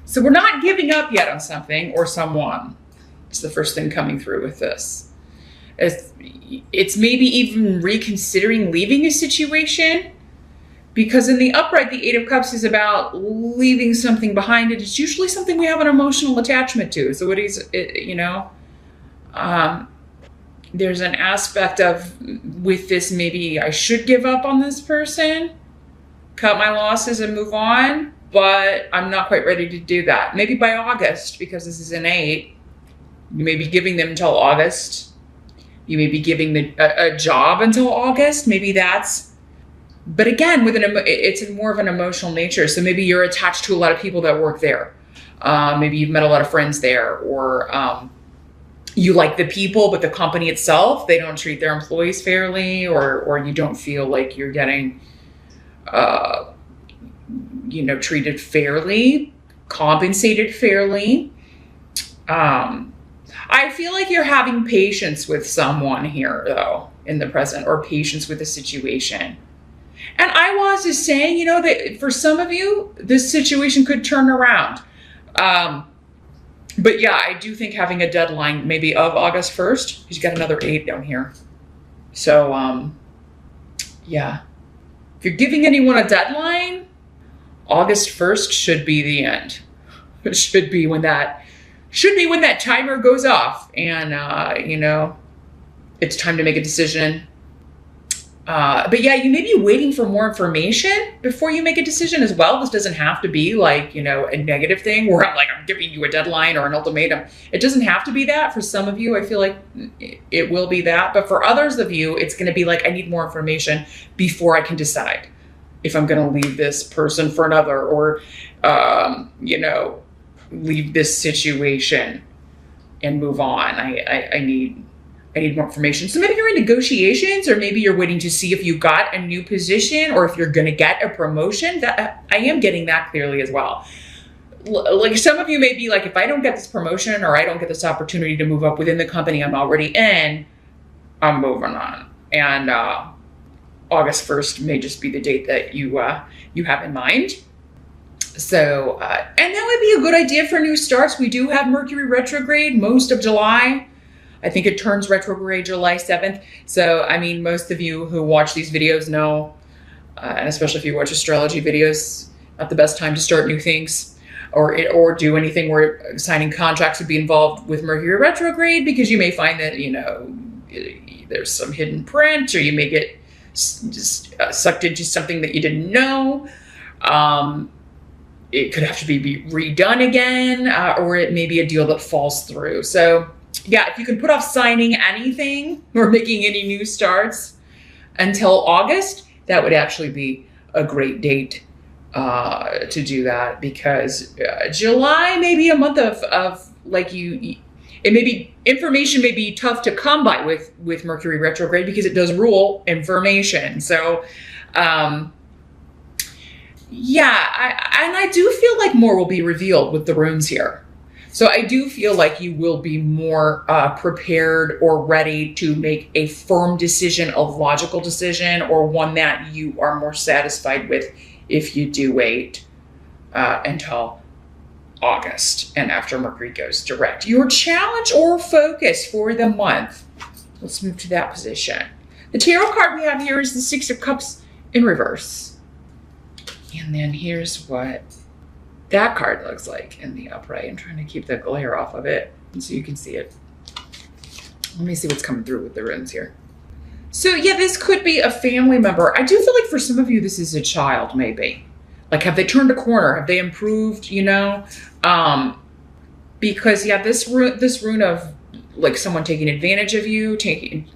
So we're not giving up yet on something or someone. It's the first thing coming through with this. It's maybe even reconsidering leaving a situation, because in the upright, the Eight of Cups is about leaving something behind. It's usually something we have an emotional attachment to. So what is, you know, there's an aspect of, with this, maybe I should give up on this person, cut my losses and move on, but I'm not quite ready to do that. Maybe by August, because this is an 8, you may be giving them until August. You may be giving a job until August. Maybe that's, but again, it's more of an emotional nature. So maybe you're attached to a lot of people that work there. Maybe you've met a lot of friends there, or you like the people, but the company itself, they don't treat their employees fairly, or you don't feel like you're getting, you know, treated fairly, compensated fairly. I feel like you're having patience with someone here, though, in the present, or patience with the situation. And I was just saying, you know, that for some of you, this situation could turn around. But yeah, I do think having a deadline maybe of August 1st, because you got another 8 down here. So, yeah. If you're giving anyone a deadline, August 1st should be the end. It should be when that timer goes off, and, you know, it's time to make a decision. But yeah, you may be waiting for more information before you make a decision as well. This doesn't have to be like, you know, a negative thing where I'm giving you a deadline or an ultimatum. It doesn't have to be that. For some of you, I feel like it will be that. But for others of you, it's going to be like, I need more information before I can decide if I'm going to leave this person for another, or, you know, leave this situation and move on. I need more information. So maybe you're in negotiations, or maybe you're waiting to see if you got a new position, or if you're going to get a promotion. That I am getting that clearly as well. Like some of you may be like, if I don't get this promotion, or I don't get this opportunity to move up within the company I'm already in, I'm moving on. And August 1st may just be the date that you have in mind. So, and that would be a good idea for new starts. We do have Mercury retrograde most of July. I think it turns retrograde July 7th. So, I mean, most of you who watch these videos know, and especially if you watch astrology videos, not the best time to start new things, or do anything where signing contracts would be involved with Mercury retrograde, because you may find that, you know, there's some hidden print, or you may get just sucked into something that you didn't know. It could have to be redone again, or it may be a deal that falls through. So yeah, if you can put off signing anything or making any new starts until August, that would actually be a great date to do that, because July may be a month of like it may be, information may be tough to come by with Mercury retrograde, because it does rule information. So, yeah, and I do feel like more will be revealed with the runes here. So I do feel like you will be more prepared or ready to make a firm decision, a logical decision, or one that you are more satisfied with if you do wait until August and after Mercury goes direct. Your challenge or focus for the month. Let's move to that position. The tarot card we have here is the Six of Cups in reverse. And then here's what that card looks like in the upright. I'm trying to keep the glare off of it so you can see it. Let me see what's coming through with the runes here. So yeah, this could be a family member. I do feel like for some of you, this is a child, maybe. Like, have they turned a corner? Have they improved, you know? Because yeah, this rune of like someone taking advantage of you,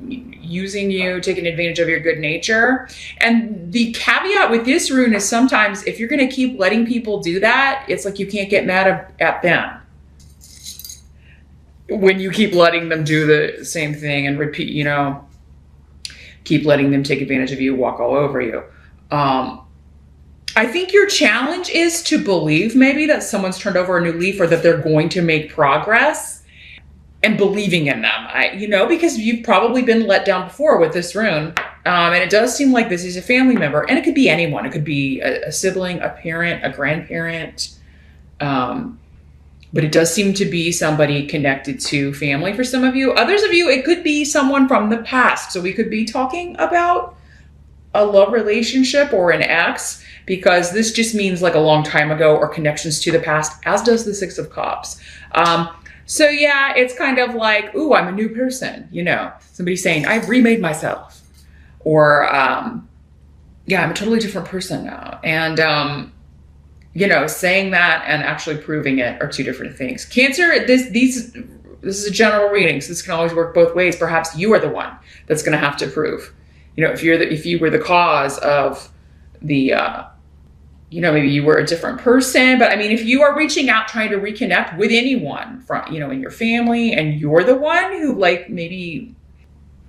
using you, taking advantage of your good nature. And the caveat with this rune is sometimes if you're going to keep letting people do that, it's like you can't get mad at them when you keep letting them do the same thing and repeat, you know, keep letting them take advantage of you, walk all over you. I think your challenge is to believe maybe that someone's turned over a new leaf, or that they're going to make progress, and believing in them, you know, because you've probably been let down before with this rune. And it does seem like this is a family member, and it could be anyone. It could be a sibling, a parent, a grandparent. But it does seem to be somebody connected to family for some of you. Others of you, it could be someone from the past. So we could be talking about a love relationship or an ex, because this just means like a long time ago or connections to the past, as does the Six of Cups. So yeah, it's kind of like, ooh, I'm a new person, you know, somebody saying, I've remade myself. Or, yeah, I'm a totally different person now. And, you know, saying that and actually proving it are two different things. Cancer, this is a general reading, so this can always work both ways. Perhaps you are the one that's going to have to prove. You know, if you were the cause of the, you know, maybe you were a different person. But I mean, if you are reaching out, trying to reconnect with anyone from, you know, in your family, and you're the one who like maybe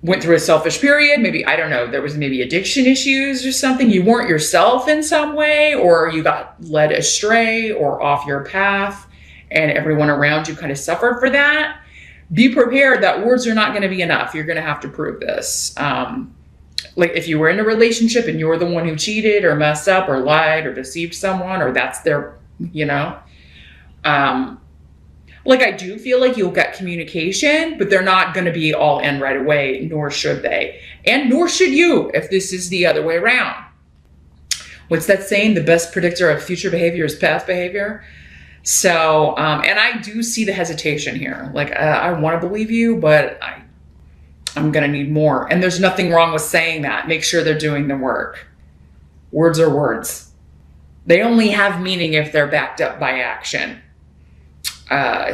went through a selfish period, maybe, I don't know, there was maybe addiction issues or something, you weren't yourself in some way, or you got led astray or off your path and everyone around you kind of suffered for that, be prepared that words are not going to be enough. You're going to have to prove this. Like if you were in a relationship and you're the one who cheated or messed up or lied or deceived someone, or that's their, you know, like I do feel like you'll get communication, but they're not going to be all in right away, nor should they. And nor should you if this is the other way around. What's that saying? The best predictor of future behavior is past behavior. So, and I do see the hesitation here. Like, I want to believe you, but I'm going to need more. And there's nothing wrong with saying that. Make sure they're doing the work. Words are words. They only have meaning if they're backed up by action.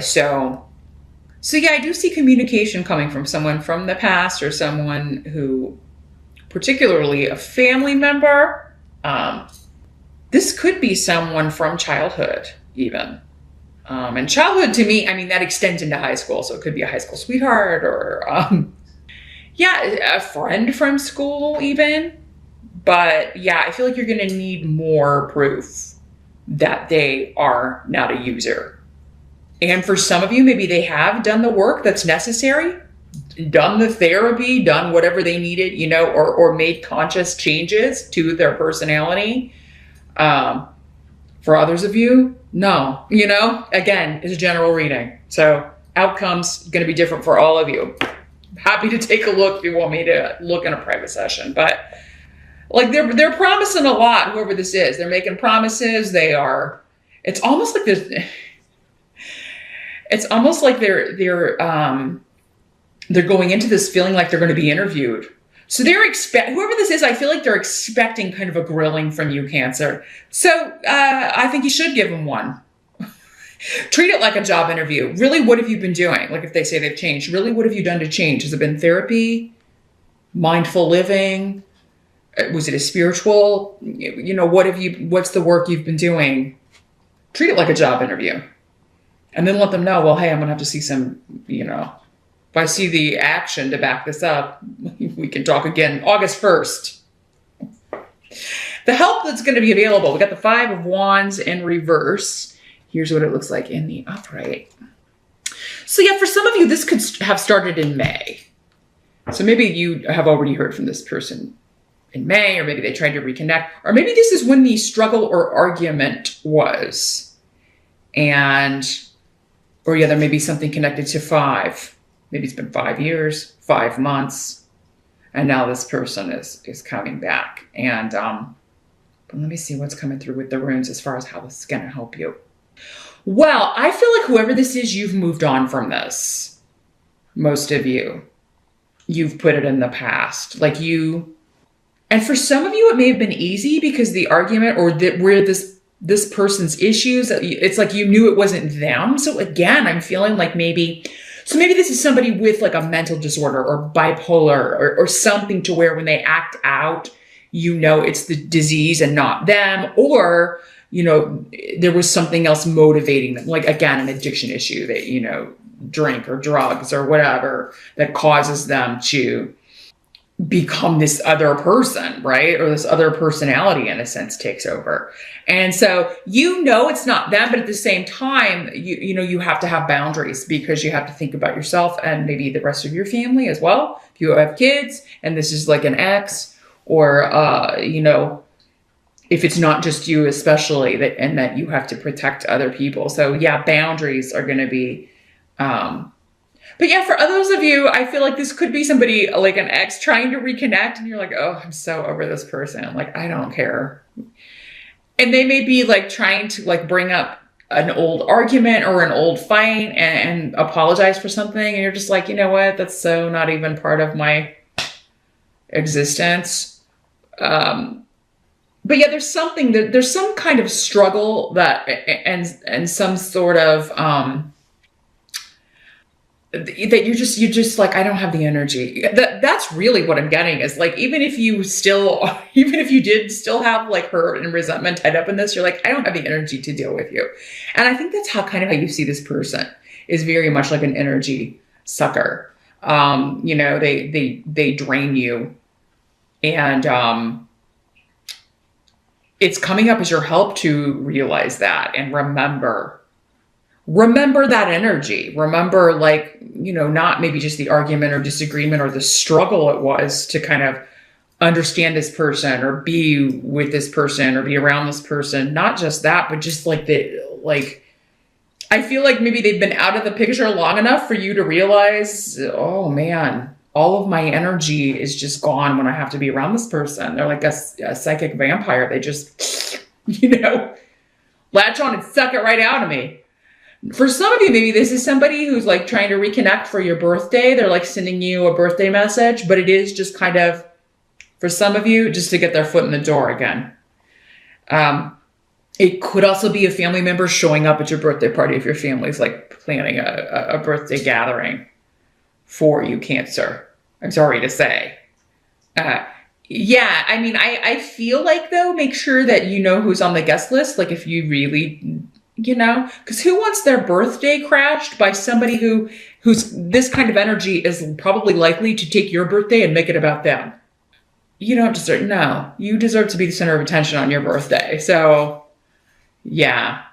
So yeah, I do see communication coming from someone from the past, or someone who, particularly a family member. This could be someone from childhood even. And childhood to me, I mean, that extends into high school. So it could be a high school sweetheart, or, yeah, a friend from school even. But yeah, I feel like you're going to need more proof that they are not a user. And for some of you, maybe they have done the work that's necessary, done the therapy, done whatever they needed, you know, or made conscious changes to their personality. For others of you, no, you know, again, it's a general reading. So outcomes going to be different for all of you. Happy to take a look if you want me to look in a private session. But like they're promising a lot, whoever this is. They're making promises. It's almost like this. It's almost like they're going into this feeling like they're going to be interviewed. So whoever this is, I feel like they're expecting kind of a grilling from you, Cancer. So I think you should give them one. Treat it like a job interview. Really, what have you been doing? Like if they say they've changed, really, what have you done to change? Has it been therapy, mindful living? Was it a spiritual? You know, what's the work you've been doing? Treat it like a job interview. And then let them know, well, hey, I'm going to have to see some, you know, if I see the action to back this up, we can talk again August 1st. The help that's going to be available. We got the 5 of Wands in reverse. Here's what it looks like in the upright. So yeah, for some of you, this could have started in May. So maybe you have already heard from this person in May, or maybe they tried to reconnect, or maybe this is when the struggle or argument was. Or yeah, there may be something connected to 5. Maybe it's been 5 years, 5 months, and now this person is coming back. And but let me see what's coming through with the runes as far as how this is going to help you. Well, I feel like whoever this is, you've moved on from this. Most of you. You've put it in the past. Like you... And for some of you, it may have been easy because the argument or where this person's issues, it's like you knew it wasn't them. So again, I'm feeling like maybe this is somebody with like a mental disorder or bipolar or something, to where when they act out, you know, it's the disease and not them. Or, you know, there was something else motivating them. Like again, an addiction issue that, you know, drink or drugs or whatever that causes them to become this other person, right? Or this other personality in a sense takes over. And so, you know, it's not them, but at the same time, you know, you have to have boundaries because you have to think about yourself and maybe the rest of your family as well. If you have kids and this is like an ex or, you know, if it's not just you, especially and that you have to protect other people. So yeah, boundaries are going to be, but yeah, for others of you, I feel like this could be somebody like an ex trying to reconnect, and you're like, oh, I'm so over this person. Like, I don't care. And they may be like trying to like bring up an old argument or an old fight and apologize for something. And you're just like, you know what? That's so not even part of my existence. But yeah, there's some kind of struggle and some sort of, that you're just like, I don't have the energy. That's really what I'm getting is like, even if you did still have like hurt and resentment tied up in this, you're like, I don't have the energy to deal with you. And I think that's how you see this person is very much like an energy sucker. They drain you, and, it's coming up as your help to realize that and remember that energy. Remember, like, not maybe just the argument or disagreement or the struggle it was to kind of understand this person or be with this person or be around this person. Not just that, but just like I feel like maybe they've been out of the picture long enough for you to realize, oh man, all of my energy is just gone when I have to be around this person. They're like a psychic vampire. They just, latch on and suck it right out of me. For some of you, maybe this is somebody who's like trying to reconnect for your birthday. They're like sending you a birthday message, but it is just kind of, for some of you, just to get their foot in the door again. It could also be a family member showing up at your birthday party if your family's like planning a birthday gathering for you, Cancer. I'm sorry to say. Yeah, I mean, I feel like, though, make sure that you know who's on the guest list. Like, if you really, because who wants their birthday crashed by somebody who's this kind of energy is probably likely to take your birthday and make it about them? You don't deserve, no, you deserve to be the center of attention on your birthday. So, yeah.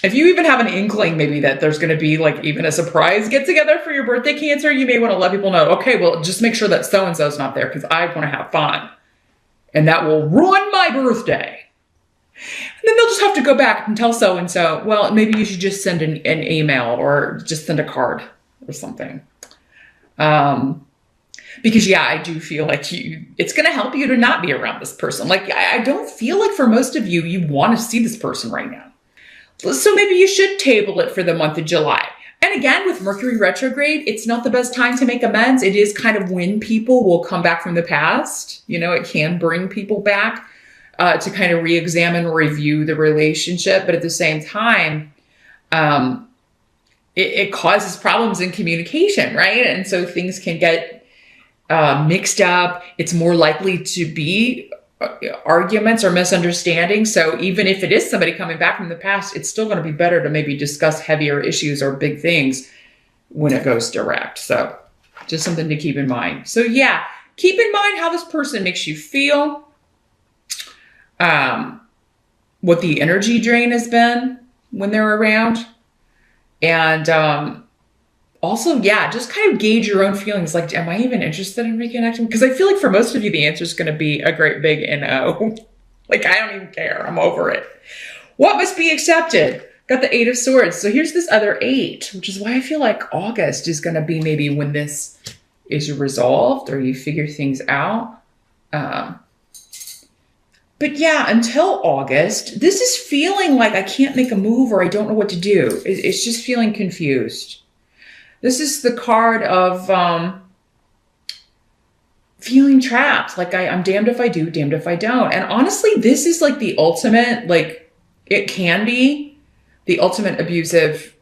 If you even have an inkling maybe that there's going to be like even a surprise get together for your birthday, Cancer, you may want to let people know, okay, well, just make sure that so-and-so's not there because I want to have fun. And that will ruin my birthday. And then they'll just have to go back and tell so-and-so, well, maybe you should just send an email or just send a card or something. Because yeah, I do feel like it's going to help you to not be around this person. Like, I don't feel like for most of you, you want to see this person right now. So maybe you should table it for the month of July. And again, with Mercury retrograde, it's not the best time to make amends. It is kind of when people will come back from the past. It can bring people back to kind of re-examine, review the relationship. But at the same time, it causes problems in communication, right? And so things can get mixed up. It's more likely to be arguments or misunderstandings. So even if it is somebody coming back from the past, it's still going to be better to maybe discuss heavier issues or big things when it goes direct. So just something to keep in mind. So yeah, keep in mind how this person makes you feel, what the energy drain has been when they're around. And also, yeah, just kind of gauge your own feelings. Like, am I even interested in reconnecting? Because I feel like for most of you, the answer is going to be a great big no. Like, I don't even care. I'm over it. What must be accepted? Got the 8 of Swords. So here's this other 8, which is why I feel like August is going to be maybe when this is resolved or you figure things out. But yeah, until August, this is feeling like I can't make a move or I don't know what to do. It's just feeling confused. This is the card of feeling trapped. Like I'm damned if I do, damned if I don't. And honestly, this is like the ultimate, like it can be the ultimate abusive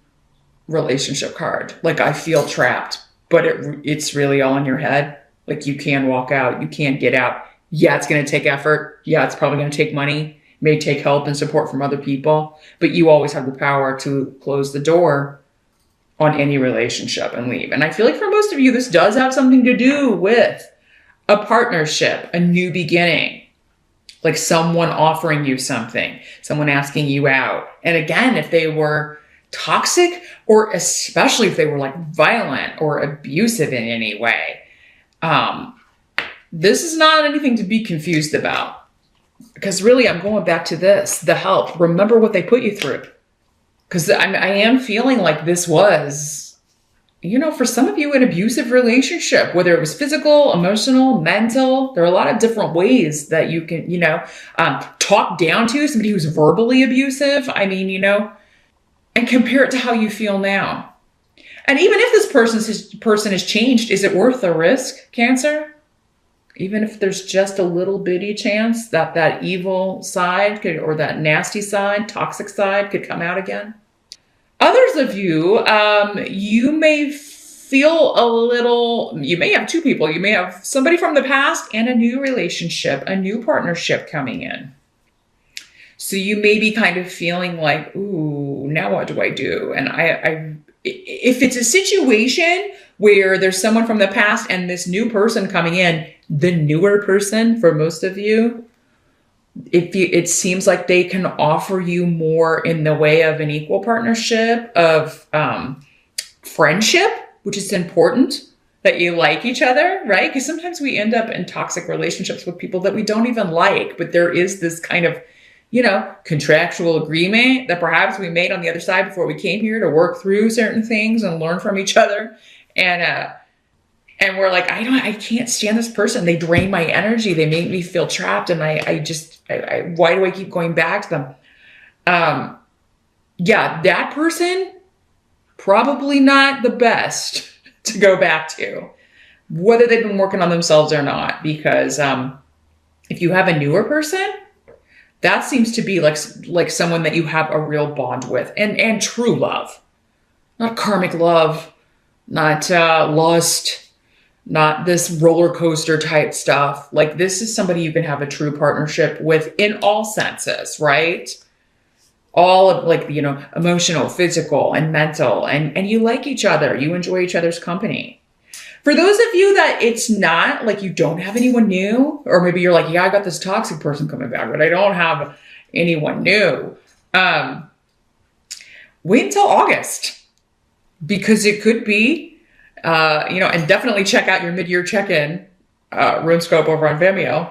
relationship card. Like I feel trapped, but it's really all in your head. Like you can walk out, you can't get out. Yeah, it's going to take effort. Yeah, it's probably going to take money. It may take help and support from other people, but you always have the power to close the door on any relationship and leave. And I feel like for most of you, this does have something to do with a partnership, a new beginning, like someone offering you something, someone asking you out. And again, if they were toxic or especially if they were like violent or abusive in any way, this is not anything to be confused about. Because really, I'm going back to this, the help. Remember what they put you through. Because I am feeling like this was, you know, for some of you, an abusive relationship, whether it was physical, emotional, mental. There are a lot of different ways that you can, you know, talk down to somebody who's verbally abusive. I mean, you know, and compare it to how you feel now. And even if this person has changed, is it worth the risk, Cancer? Even if there's just a little bitty chance that that evil side could, or that nasty side, toxic side could come out again. Others of you, you may feel a little, you may have two people. You may have somebody from the past and a new relationship, a new partnership coming in. So you may be kind of feeling like, ooh, now what do I do? And if it's a situation where there's someone from the past and this new person coming in, the newer person for most of you, it seems like they can offer you more in the way of an equal partnership, of friendship, which is important, that you like each other, right? Because sometimes we end up in toxic relationships with people that we don't even like, but there is this kind of, you know, contractual agreement that perhaps we made on the other side before we came here to work through certain things and learn from each other. And we're like, I can't stand this person. They drain my energy. They make me feel trapped. And why do I keep going back to them? Yeah, that person, probably not the best to go back to, whether they've been working on themselves or not. Because if you have a newer person, that seems to be like someone that you have a real bond with, and true love, not karmic love, not lust, not this roller coaster type stuff. Like, this is somebody you can have a true partnership with in all senses, right? All of, like, you know, emotional, physical, and mental, and you like each other. You enjoy each other's company. For those of you that it's not, like, you don't have anyone new, or maybe you're like, yeah, I got this toxic person coming back, but I don't have anyone new. Wait until August, because it could be, you know, and definitely check out your mid-year check-in RuneScope over on Vimeo,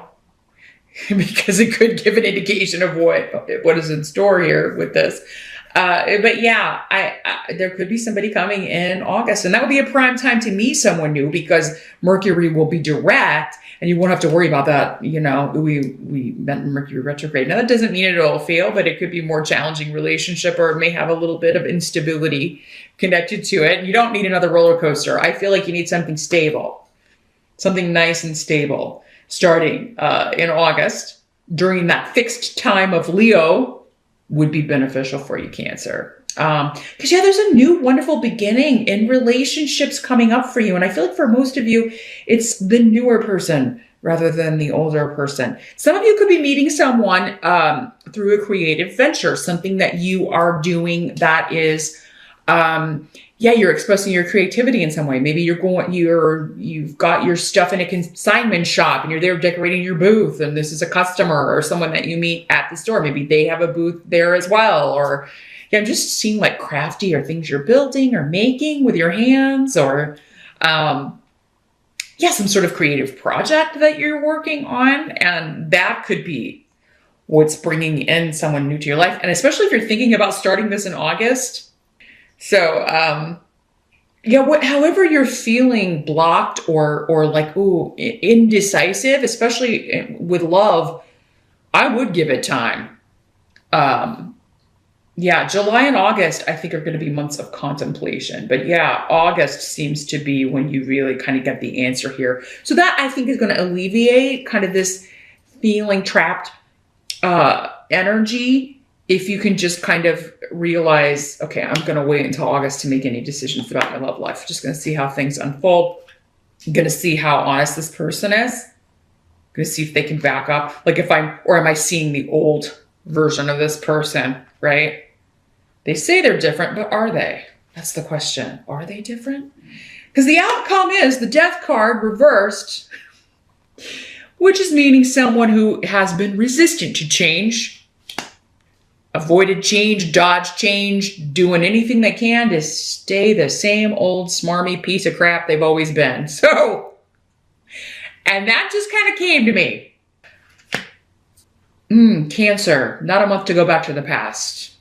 because it could give an indication of what is in store here with this. But yeah, there could be somebody coming in August, and that would be a prime time to meet someone new, because Mercury will be direct and you won't have to worry about that. You know, we met Mercury retrograde. Now, that doesn't mean it'll fail, but it could be a more challenging relationship, or it may have a little bit of instability connected to it. And you don't need another roller coaster. I feel like you need something stable, something nice and stable, starting in August, during that fixed time of Leo, would be beneficial for you, Cancer. Because yeah, there's a new wonderful beginning in relationships coming up for you. And I feel like for most of you, it's the newer person rather than the older person. Some of you could be meeting someone through a creative venture, something that you are doing that is, you're expressing your creativity in some way. Maybe you've got your stuff in a consignment shop and you're there decorating your booth, and this is a customer or someone that you meet at the store. Maybe they have a booth there as well. Or yeah, I'm just seeing like crafty, or things you're building or making with your hands, or some sort of creative project that you're working on. And that could be what's bringing in someone new to your life. And especially if you're thinking about starting this in August. So, however you're feeling blocked or like, ooh, indecisive, especially with love, I would give it time. July and August, I think, are going to be months of contemplation. But yeah, August seems to be when you really kind of get the answer here. So that, I think, is going to alleviate kind of this feeling trapped energy. If you can just kind of realize, okay, I'm going to wait until August to make any decisions about my love life. Just going to see how things unfold. I'm going to see how honest this person is. I'm going to see if they can back up. Like, am I seeing the old version of this person, right? They say they're different, but are they? That's the question. Are they different? Because the outcome is the Death card reversed, which is meaning someone who has been resistant to change, avoided change, dodged change, doing anything they can to stay the same old smarmy piece of crap they've always been. So, and that just kind of came to me. Cancer, not a month to go back to the past.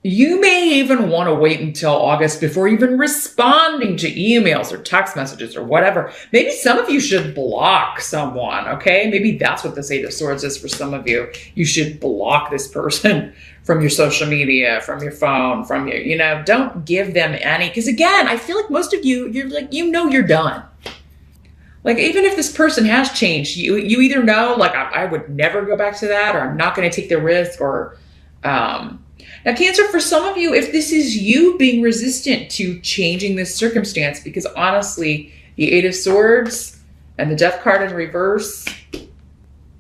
You may even want to wait until August before even responding to emails or text messages or whatever. Maybe some of you should block someone, okay? Maybe that's what this Eight of Swords is for some of you. You should block this person from your social media, from your phone, from your, don't give them any. Because again, I feel like most of you, you're like, you're done. Like, even if this person has changed, you either know, like, I would never go back to that, or I'm not going to take the risk, or, now, Cancer, for some of you, if this is you being resistant to changing this circumstance, because honestly, the Eight of Swords and the Death card in reverse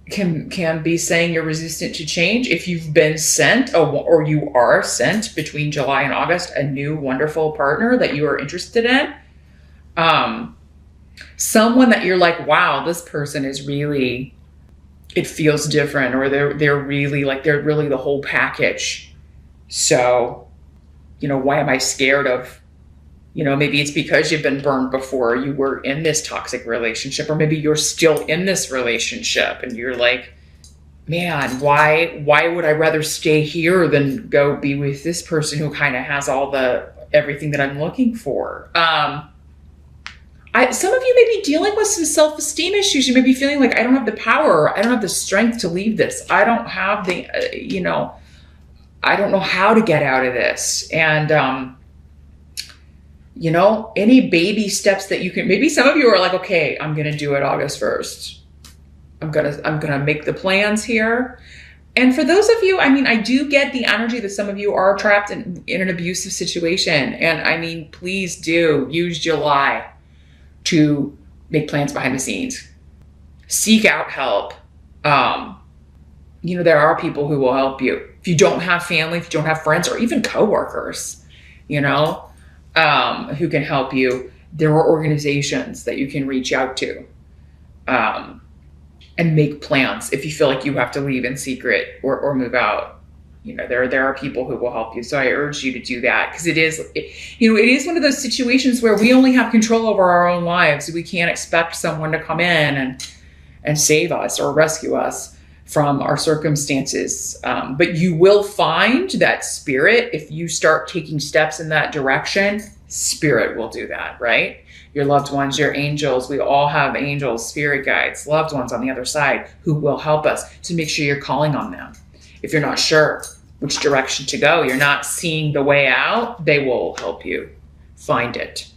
can be saying you're resistant to change. If you've been sent, or you are sent between July and August, a new wonderful partner that you are interested in, someone that you're like, wow, this person is really, it feels different, or they're really the whole package. So, why am I scared of, maybe it's because you've been burned before, you were in this toxic relationship, or maybe you're still in this relationship and you're like, man, why would I rather stay here than go be with this person who kind of has everything that I'm looking for? Some of you may be dealing with some self-esteem issues. You may be feeling like, I don't have the power, I don't have the strength to leave this. I don't have the, I don't know how to get out of this. And, any baby steps that you can, maybe some of you are like, okay, I'm going to do it August 1st. I'm going to make the plans here. And for those of you, I do get the energy that some of you are trapped in an abusive situation. And please do use July to make plans behind the scenes. Seek out help. There are people who will help you. If you don't have family, if you don't have friends, or even coworkers, who can help you, there are organizations that you can reach out to, and make plans if you feel like you have to leave in secret or move out. There are people who will help you. So I urge you to do that, because it is one of those situations where we only have control over our own lives. We can't expect someone to come in and save us or rescue us from our circumstances. But you will find that spirit, if you start taking steps in that direction, spirit will do that, right? Your loved ones, your angels, we all have angels, spirit guides, loved ones on the other side who will help us. So make sure you're calling on them. If you're not sure which direction to go, you're not seeing the way out, they will help you find it.